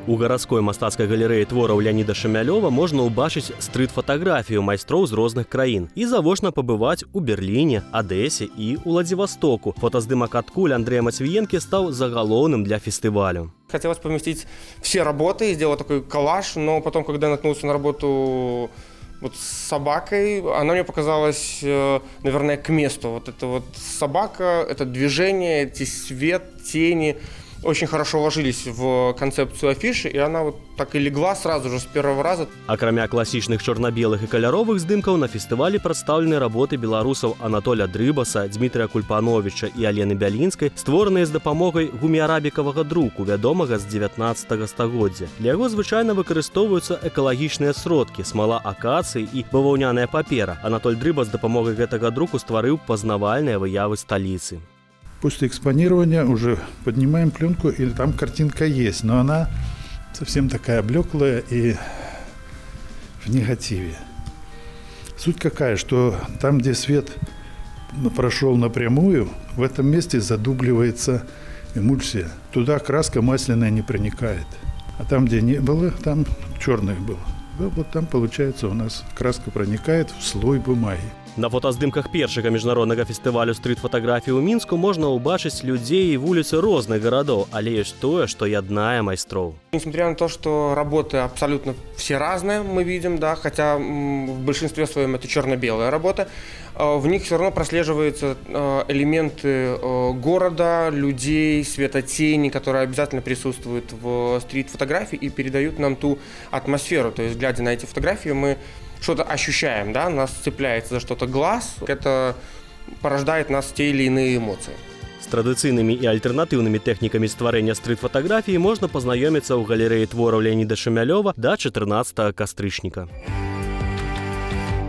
У гарадской мастацкай галерэі твораў Леаніда Шамялёва можна ўбачыць стрыт-фатаграфію майстроў з розных краін і завочна пабываць у Берліне, Адэсе і Уладзівастоку. Фотаздымак адкуль Андрэя Мацвіенкі стаў загалоўным для фестывалю. Хотелось поместить все работы, сделать такой коллаж, но потом, когда наткнулся на работу вот с собакой, она мне показалась, наверное, к месту. Вот эта вот собака, это движение, эти свет, тени очень хорошо ложились в концепцию афиши, и она вот так и легла сразу же с первого раза. Акрамя класічных чорна-белых і каляровых здымкаў, на фестывалі прадстаўлены работы беларусаў Анатоля Дрыбаса, Дмітрыя Кульпановіча і Алены Бялінскай, створаныя з дапамогай гуміярабікавага друку, вядомага з 19 стагоддзя. Для яго звычайна выкарыстоўваюцца экалагічныя сродкі, смала акацыі і баваўняная папера. Анатоль Дрыба з дапамогай гэтага друку стварыў пазнавальныя выявы сталіцы. После экспонирования уже поднимаем пленку, и там картинка есть, но она совсем такая блеклая и в негативе. Суть какая, что там, где свет прошел напрямую, в этом месте задубливается эмульсия. Туда краска масляная не проникает. А там, где не было, там черных было. Вот там, получается, у нас краска проникает в слой бумаги. На фотаздымках першага міжнароднага фестывалю стрыт-фатаграфіі ў Мінску можна ўбачыць людзей і вуліцы розных гарадоў, але ёсць тое, што яднае майстроў. Несмотря на то, что работы абсолютно все разные, мы видим, да, хотя в большинстве своем это черно-белая работа, в них все равно прослеживаются элементы города, людей, светотени, которые обязательно присутствуют в стрит-фотографии и передают нам ту атмосферу. То есть, глядя на эти фотографии, мы что-то ощущаем, да, нас цепляется за что-то глаз, это порождает в нас те или иные эмоции. З традыцыйнымі і альтэрнатыўнымі тэхнікамі стварэння стрыт-фатаграфіі можна пазнаёміцца ў галерэі твораў Леаніда Шамялёва да 14 кастрычніка.